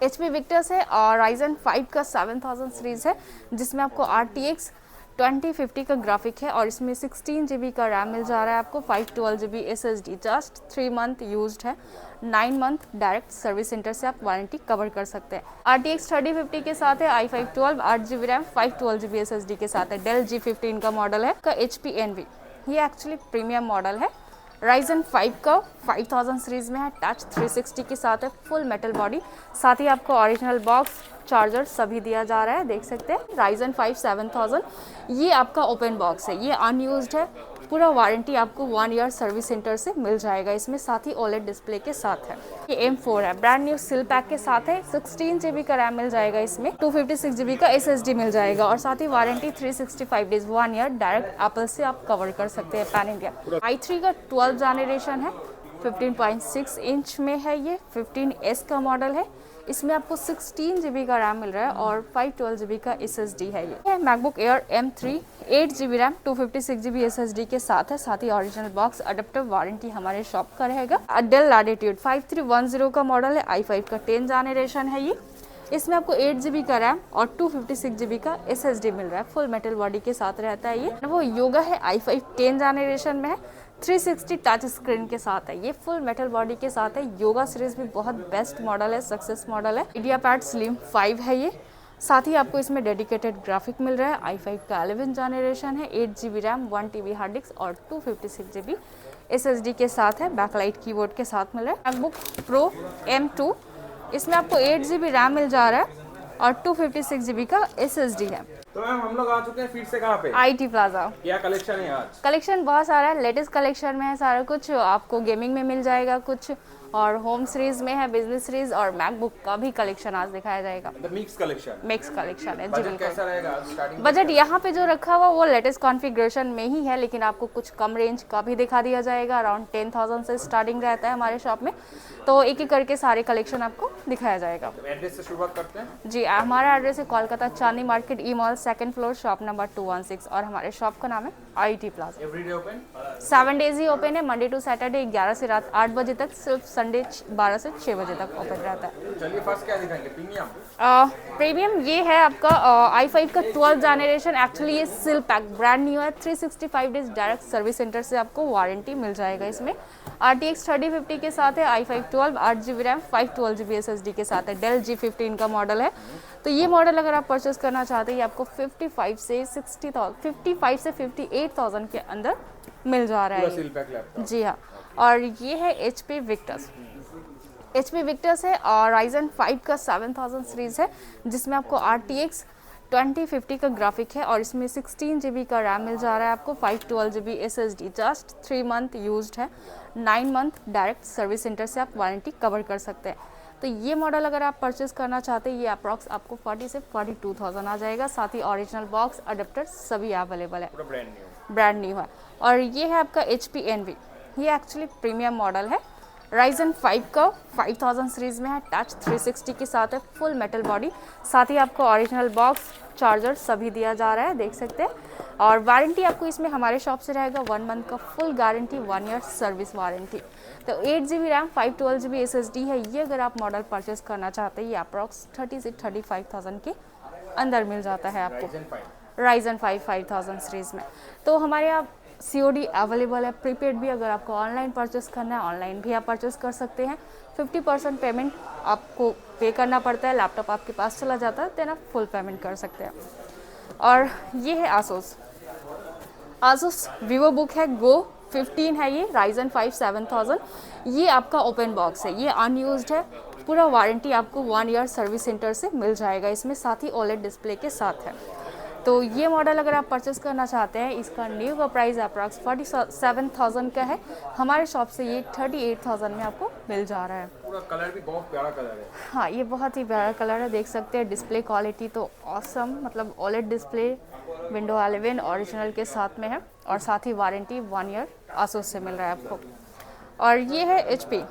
HP Victus है और Ryzen 5 का 7000 सीरीज़ है जिसमें आपको RTX 2050 का ग्राफिक है और इसमें 16 GB का रैम मिल जा रहा है आपको, 512 GB SSD। Just 3 month used है, 9 मंथ डायरेक्ट सर्विस सेंटर से आप वारंटी कवर कर सकते हैं। RTX 3050 के साथ है, i5 12 8 GB RAM 512 GB SSD के साथ है। डेल G15 का मॉडल है का HP Envy, ये एक्चुअली प्रीमियम मॉडल है। Ryzen 5 का 5000 सीरीज में है, टच 360 के साथ है, फुल मेटल बॉडी, साथ ही आपको ओरिजिनल बॉक्स चार्जर सभी दिया जा रहा है, देख सकते हैं। Ryzen 5 7000 ये आपका ओपन बॉक्स है, ये अनयूज्ड है, पूरा वारंटी आपको 1 ईयर सर्विस सेंटर से मिल जाएगा इसमें, साथ ही OLED डिस्प्ले के साथ है। ये M4 है, ब्रांड न्यू सील पैक के साथ है, 16 GB का रैम मिल जाएगा इसमें, 256 GB का SSD मिल जाएगा और साथ ही warranty 365 days 1 year direct Apple से आप कवर कर सकते हैं पैन इंडिया। i3 का 12 जनरेशन है, 15.6 इंच में है, ये 15S का मॉडल है, इसमें आपको 16 GB का रैम मिल रहा है और 512 GB का SSD है। ये MacBook air M3 8 GB RAM 256 GB SSD के साथ है, साथ ही ओरिजिनल बॉक्स अडेप्टर वारंटी हमारे शॉप का रहेगा। डेल लैटिट्यूड 5310 का मॉडल है, i5 का 10 जनरेशन है ये, इसमें आपको 8 GB का रैम और 256 GB का SSD मिल रहा है, फुल मेटल बॉडी के साथ रहता है ये। वो योगा है, i5 10 जनरेशन में है, 360 टच स्क्रीन के साथ है, ये फुल मेटल बॉडी के साथ है। योगा सीरीज भी बहुत बेस्ट मॉडल है, सक्सेस मॉडल है। IdeaPad Slim 5 है ये, साथ ही आपको इसमें डेडिकेटेड ग्राफिक मिल रहा है, i5 का 11 जनरेशन है, 8 GB RAM 1 TB hard disk और 256 GB SSD के साथ है, बैकलाइट कीबोर्ड के साथ मिल रहा है। मैकबुक प्रो M2, इसमें आपको 8 GB रैम मिल जा रहा है और 256 GB का SSD है। तो मैम हम लोग आ चुके हैं फिर से कहाँ पे? IT plaza. क्या कलेक्शन है आज? कलेक्शन बहुत सारा है, लेटेस्ट कलेक्शन में है सारा कुछ, आपको गेमिंग में मिल जाएगा कुछ, और होम सीरीज में है, बिजनेस सीरीज और मैकबुक का भी कलेक्शन आज दिखाया जाएगा। Mix collection. मिक्स कलेक्शन है जी, बजट कैसा रहेगा आज स्टार्टिंग? बजट यहाँ पे जो रखा हुआ वो लेटेस्ट कॉन्फ़िगरेशन में ही है, लेकिन आपको कुछ कम रेंज का भी दिखा दिया जाएगा। अराउंड 10,000 से स्टार्टिंग रहता है हमारे शॉप में, तो एक एक करके सारे कलेक्शन आपको दिखाया जाएगा। तो एड्रेस से शुरुआत करते हैं जी। हमारा एड्रेस है Kolkata Chandni market E mall 2nd floor, shop number 216 और हमारे शॉप का नाम है IT plaza. Everyday open? 7 days ही ओपन है, मंडे टू सैटरडे 11 से रात 8 बजे तक, सिर्फ संडे 12 से 6 बजे तक ओपन रहता है। चलिए फर्स्ट क्या दिखाएंगे? प्रीमियम। प्रीमियम ये है आपका i5 का 12 जनरेशन, एक्चुअली ये सील पैक ब्रांड न्यू है, 365 डेज डायरेक्ट सर्विस सेंटर से आपको वारंटी मिल जाएगा इसमें। RTX 3050 के साथ है, i5 12 8 GB RAM 512 GB SSD के साथ है, डेल G15 का मॉडल है। तो ये मॉडल अगर आप परचेस करना चाहते हैं, ये आपको 55 से 58,000 के अंदर मिल जा रहा है। Seal pack laptop. जी हाँ, और ये है HP विक्टर्स। HP विक्टर्स है और Ryzen 5 का 7000 सीरीज है जिसमें आपको RTX 2050 का ग्राफिक है और इसमें 16 GB का रैम मिल जा रहा है आपको, 512 GB SSD। Just 3 month used है, 9 मंथ डायरेक्ट सर्विस सेंटर से आप वारंटी कवर कर सकते हैं। तो ये मॉडल अगर आप परचेस करना चाहते हैं, ये अप्रॉक्स आपको 40 से 42,000 आ जाएगा, साथ ही ओरिजिनल बॉक्स अडेप्टर सभी अवेलेबल है, ब्रांड न्यू है। और ये है आपका HP Envy, ये एक्चुअली प्रीमियम मॉडल है। Ryzen 5 का 5000 सीरीज में है, टच 360 के साथ है, फुल मेटल बॉडी, साथ ही आपको ओरिजिनल बॉक्स चार्जर सभी दिया जा रहा है, देख सकते हैं। और वारंटी आपको इसमें हमारे शॉप से रहेगा 1 मंथ का full guarantee, 1 year service warranty. तो 8 GB रैम 512 GB SSD है, ये अगर आप मॉडल परचेस करना चाहते हैं, ये अप्रॉक्स 30 से 35,000 के अंदर मिल जाता है आपको Ryzen 5 5000 सीरीज में। तो हमारे यहाँ COD अवेलेबल है, प्रीपेड भी अगर आपको ऑनलाइन परचेस करना है, ऑनलाइन भी आप परचेस कर सकते हैं। 50% पेमेंट आपको पे करना पड़ता है, लैपटॉप आपके पास चला जाता है, देन आप फुल पेमेंट कर सकते हैं। और ये है Asus Vivo Book है, Go 15 है, ये Ryzen 5 7000, ये आपका ओपन बॉक्स है, ये अनयूज्ड है, पूरा वारंटी आपको 1 ईयर सर्विस सेंटर से मिल जाएगा इसमें, साथ ही OLED डिस्प्ले के साथ है। तो ये मॉडल अगर आप परचेस करना चाहते हैं, इसका न्यू का प्राइस अप्रॉक्स 47,000 का है, हमारे शॉप से ये 38,000 में आपको मिल जा रहा है। पूरा कलर भी बहुत प्यारा कलर है। हाँ, ये बहुत ही प्यारा कलर है, देख सकते हैं। डिस्प्ले क्वालिटी तो ऑसम, मतलब OLED डिस्प्ले विंडो 11 ओरिजिनल के साथ में है और साथ ही वारंटी 1 ईयर Asus से मिल रहा है आपको। और ये है HP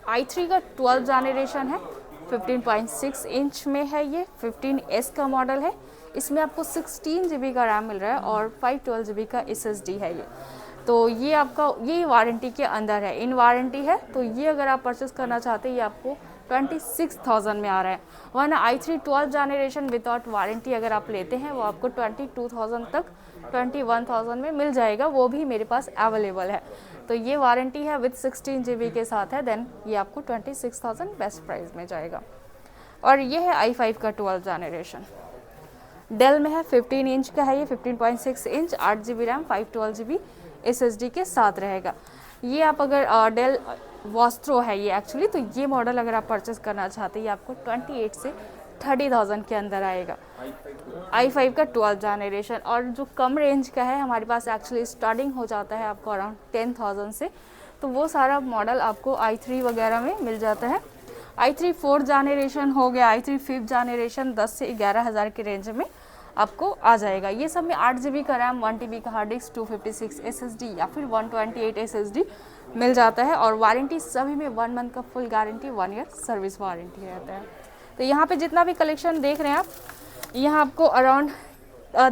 i3 का 12 जनरेशन है, 15.6 इंच में है, ये 15S का मॉडल है, इसमें आपको 16 GB का रैम मिल रहा है और 512 GB का SSD है ये। तो ये आपका ये वारंटी के अंदर है, इन वारंटी है। तो ये अगर आप परचेस करना चाहते हैं, ये आपको 26,000 में आ रहा है। वरना i3 12 जनरेशन विदाउट वारंटी अगर आप लेते हैं वो आपको 22,000 तक 21,000 में मिल जाएगा, वो भी मेरे पास अवेलेबल है। तो ये वारंटी है विद 16 GB के साथ है, देन ये आपको 26,000 बेस्ट प्राइस में जाएगा। और ये है i5 का 12 जनरेशन, डेल में है, 15 इंच का है ये, 15.6 inch, 8 GB RAM, 512 GB SSD के साथ रहेगा। ये आप अगर डेल वॉस्ट्रो है ये एक्चुअली, तो ये मॉडल अगर आप परचेस करना चाहते हैं ये आपको 28 से 30,000 के अंदर आएगा। i5 का 12 जनरेशन, और जो कम रेंज का है हमारे पास एक्चुअली स्टार्टिंग हो जाता है आपको अराउंड 10,000 से, तो वो सारा मॉडल आपको i3 वगैरह में मिल जाता है। i3 4 जनरेशन हो गया, i3 5th जनरेशन 10 से 11,000 के रेंज में आपको आ जाएगा। ये सब में 8 GB का रैम, 1 TB का हार्ड डिस्क, 256 SSD या फिर 128 SSD मिल जाता है। और वारंटी सभी में 1 मंथ का full guarantee, 1 year service warranty रहता है। तो यहाँ पे जितना भी कलेक्शन देख रहे हैं आप, यहाँ आपको अराउंड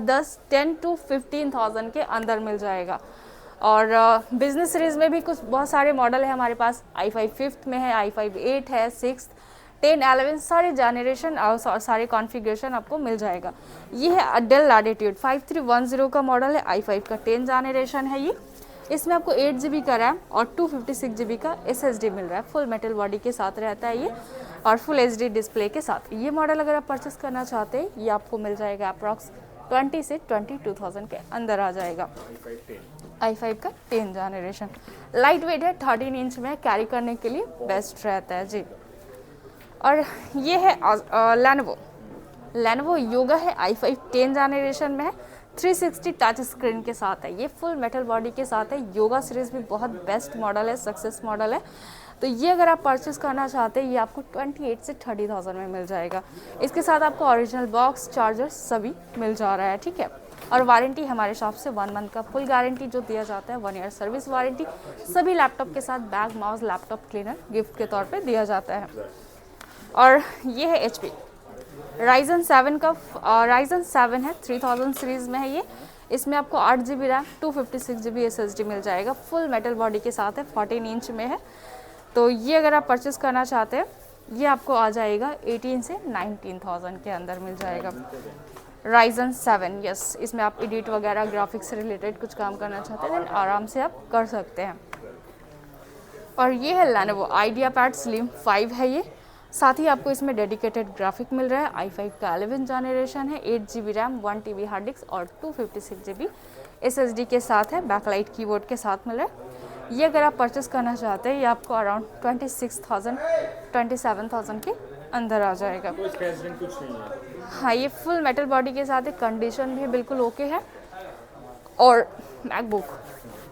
10 to 15,000 के अंदर मिल जाएगा। और बिजनेस सीरीज में भी कुछ बहुत सारे मॉडल है हमारे पास, i5 5th में है, i5 8 है, 6th, 10, 11 सारे जनरेशन और सारे कॉन्फ़िगरेशन आपको मिल जाएगा। ये है डेल लैटिट्यूड 5310 का मॉडल है, i5 का 10 जनरेशन है ये। इसमें आपको 8 GB का रैम और 256 GB का SSD मिल रहा है, फुल मेटल बॉडी के साथ रहता है ये, और फुल HD डिस्प्ले के साथ। ये मॉडल अगर आप परचेस करना चाहते हैं ये आपको मिल जाएगा अप्रॉक्स 20 से 22,000 के अंदर आ जाएगा। i5 का 10 जनरेशन लाइट वेट है, 13 इंच में कैरी करने के लिए बेस्ट रहता है जी। और ये है लेनोवो योगा है, i5 10 जनरेशन में है, 360 टच स्क्रीन के साथ है, ये फुल मेटल बॉडी के साथ है। योगा सीरीज भी बहुत बेस्ट मॉडल है, सक्सेस मॉडल है। तो ये अगर आप परचेस करना चाहते हैं ये आपको 28 से 30,000 में मिल जाएगा। इसके साथ आपको ओरिजिनल बॉक्स, चार्जर सभी मिल जा रहा है, ठीक है। और वारंटी हमारे शॉप से 1 मंथ का फुल गारंटी जो दिया जाता है, 1 ईयर सर्विस वारंटी सभी लैपटॉप के साथ, bag, mouse, laptop cleaner gift के तौर पे दिया जाता है। और ये है HP Ryzen 7 का, Ryzen 7 है, 3000 सीरीज़ में है ये। इसमें आपको 8 GB रैम, 256 GB SSD मिल जाएगा, फुल मेटल बॉडी के साथ है, 14 इंच में है। तो ये अगर आप परचेस करना चाहते हैं ये आपको आ जाएगा 18 से 19,000 के अंदर मिल जाएगा। Ryzen 7, यस, इसमें आप एडिट वगैरह ग्राफिक्स से रिलेटेड कुछ काम करना चाहते हैं देन आराम से आप कर सकते हैं। और ये है Lenovo IdeaPad Slim 5 है ये, साथ ही आपको इसमें डेडिकेटेड ग्राफिक मिल रहा है। i5 का 11 जनरेशन है, 8 GB RAM, 1 TB hard disk और 256 GB SSD के साथ है, बैकलाइट कीबोर्ड के साथ मिल रहा है। ये अगर आप परचेस करना चाहते हैं ये आपको अराउंड 26,000 27,000 के अंदर आ जाएगा। कोई स्पेसिफिक कुछ नहीं है। हाँ, ये फुल मेटल बॉडी के साथ है, कंडीशन भी बिल्कुल ओके है। और मैकबुक,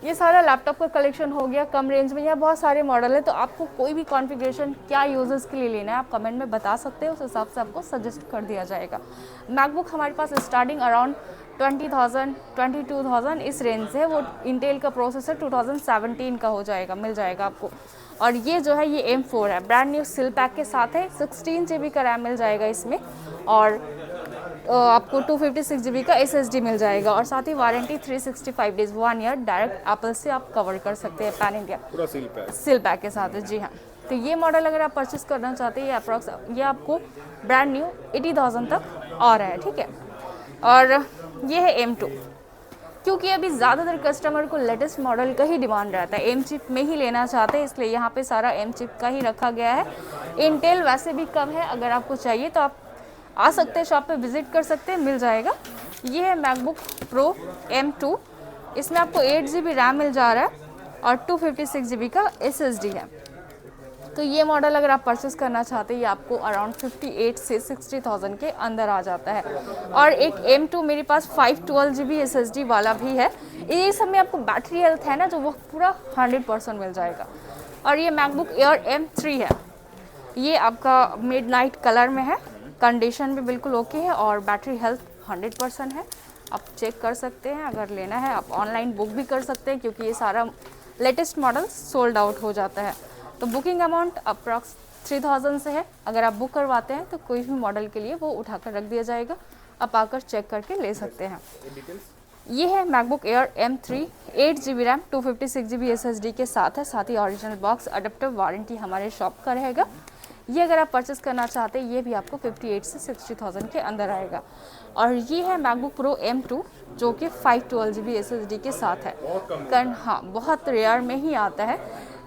ये सारा लैपटॉप का कलेक्शन हो गया कम रेंज में। यहाँ बहुत सारे मॉडल है, तो आपको कोई भी कॉन्फ़िगरेशन क्या यूजर्स के लिए लेना है आप कमेंट में बता सकते हैं, उस हिसाब से आपको सजेस्ट कर दिया जाएगा। मैकबुक हमारे पास स्टार्टिंग अराउंड 20,000 22,000 इस रेंज से है। वो इंटेल का प्रोसेसर 2017 का हो जाएगा, मिल जाएगा आपको। और ये जो है ये M4 है, ब्रांड न्यू सिल पैक के साथ है, 16 GB का रैम मिल जाएगा इसमें, और आपको 256 GB का SSD मिल जाएगा। और साथ ही warranty 365 days, 1 year direct Apple से आप कवर कर सकते हैं, पैन इंडिया पूरा सिल पैक के साथ है जी हाँ। तो ये मॉडल अगर आप परचेस करना चाहते हैं ये अप्रॉक्स ये आपको ब्रांड न्यू 80,000 तक आ रहा है, ठीक है। और ये है M2, क्योंकि अभी ज़्यादातर कस्टमर को लेटेस्ट मॉडल का ही डिमांड रहता है, M चिप में ही लेना चाहते हैं, इसलिए यहाँ पे सारा M चिप का ही रखा गया है। इंटेल वैसे भी कम है, अगर आपको चाहिए तो आप आ सकते हैं, शॉप पे विजिट कर सकते हैं, मिल जाएगा। ये है मैकबुक प्रो M2, इसमें आपको 8 GB रैम मिल जा रहा है और 256 GB का SSD है। तो ये मॉडल अगर आप परचेस करना चाहते हैं ये आपको अराउंड 58 से 60,000 के अंदर आ जाता है। और एक M2 मेरे पास 512 GB SSD वाला भी है। ये सब में आपको बैटरी हेल्थ है ना जो वो पूरा 100% मिल जाएगा। और ये मैकबुक एयर M3 है, ये आपका मिडनाइट कलर में है, कंडीशन भी बिल्कुल ओके है और बैटरी हेल्थ 100% है। आप चेक कर सकते हैं, अगर लेना है आप ऑनलाइन बुक भी कर सकते हैं, क्योंकि ये सारा लेटेस्ट मॉडल सोल्ड आउट हो जाता है। तो बुकिंग अमाउंट अप्रॉक्स 3,000 से है, अगर आप बुक करवाते हैं तो कोई भी मॉडल के लिए वो उठाकर रख दिया जाएगा, आप आकर चेक करके ले सकते हैं। ये है MacBook air M3, 8 GB RAM, 256 GB SSD के साथ है, साथ ही ओरिजिनल बॉक्स अडेप्टर वारंटी हमारे शॉप का रहेगा। ये अगर आप परचेस करना चाहते हैं ये भी आपको 58 से 60,000 के अंदर आएगा। और ये है मैकबुक प्रो M2 जो कि 512 GB SSD के साथ है। हाँ, बहुत रेयर में ही आता है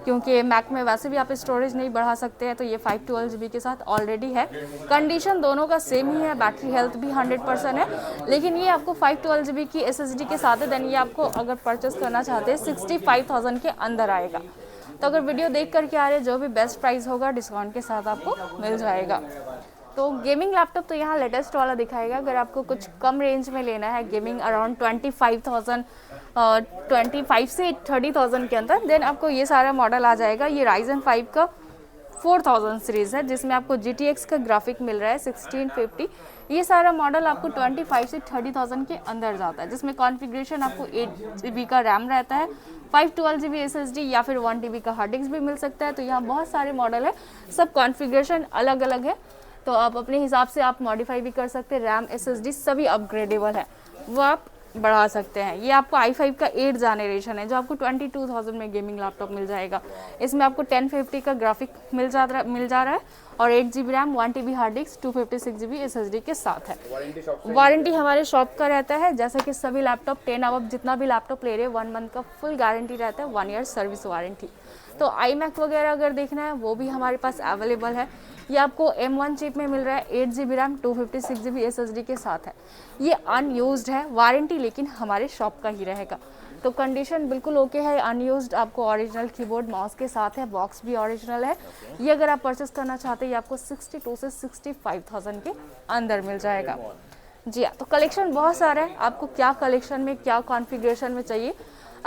क्योंकि मैक में वैसे भी आप स्टोरेज नहीं बढ़ा सकते हैं, तो ये 512 GB के साथ ऑलरेडी है। कंडीशन दोनों का सेम ही है, बैटरी हेल्थ भी 100% है, लेकिन ये आपको 512 GB की SSD के साथ है। देन ये आपको अगर परचेस करना चाहते हैं 65,000 के अंदर आएगा। तो अगर वीडियो देख करके आ रहे हैं जो भी बेस्ट प्राइस होगा डिस्काउंट के साथ आपको मिल जाएगा। तो गेमिंग लैपटॉप तो यहाँ लेटेस्ट वाला दिखाएगा। अगर आपको कुछ कम रेंज में लेना है गेमिंग अराउंड 25 से 30,000 के अंदर, देन आपको ये सारा मॉडल आ जाएगा। ये Ryzen 5 का 4000 सीरीज़ है जिसमें आपको GTX का ग्राफिक मिल रहा है 1650। ये सारा मॉडल आपको 25 से 30,000 के अंदर जाता है, जिसमें कॉन्फ़िगरेशन आपको 8 GB का रैम रहता है, 512 GB SSD या फिर 1 TB का हार्ड डिस्क भी मिल सकता है। तो यहाँ बहुत सारे मॉडल है, सब कॉन्फ़िगरेशन अलग अलग है, तो आप अपने हिसाब से आप मॉडिफाई भी कर सकते हैं। रैम SSD सभी अपग्रेडेबल है, वो आप बढ़ा सकते हैं। ये आपको i5 का 8 जनरेशन है जो आपको 22,000 में गेमिंग लैपटॉप मिल जाएगा। इसमें आपको 1050 का ग्राफिक मिल जा रहा है और 8 GB RAM, 1 TB hard disk, 256 GB SSD के साथ है। वारंटी हमारे शॉप का रहता है, जैसे कि सभी लैपटॉप 10 अब जितना भी लैपटॉप ले रहे हैं 1 मंथ का फुल गारंटी रहता है, 1 ईयर सर्विस वारंटी। तो iMac वगैरह अगर देखना है वो भी हमारे पास अवेलेबल है। ये आपको M1 चिप में मिल रहा है, 8 GB रैम, 256 GB SSD के साथ है। ये अनयूज्ड है, वारंटी लेकिन हमारे शॉप का ही रहेगा। तो कंडीशन बिल्कुल ओके है, अनयूज्ड, आपको ओरिजिनल कीबोर्ड माउस के साथ है, बॉक्स भी ओरिजिनल है। ये अगर आप परचेस करना चाहते हैं ये आपको 62 से 65,000 के अंदर मिल जाएगा। जी हाँ, तो कलेक्शन बहुत सारा है, आपको क्या कलेक्शन में क्या कॉन्फ़िगरेशन में चाहिए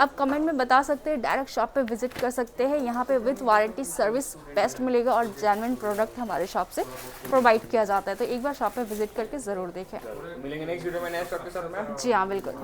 आप कमेंट में बता सकते हैं। डायरेक्ट शॉप पे विजिट कर सकते हैं, यहाँ पे विद वारंटी सर्विस बेस्ट मिलेगा और जेन्युइन प्रोडक्ट हमारे शॉप से प्रोवाइड किया जाता है। तो एक बार शॉप पे विजिट करके ज़रूर देखें। मिलेंगे नेक्स्ट वीडियो में नए स्टॉक के साथ मैम। जी हाँ, बिल्कुल।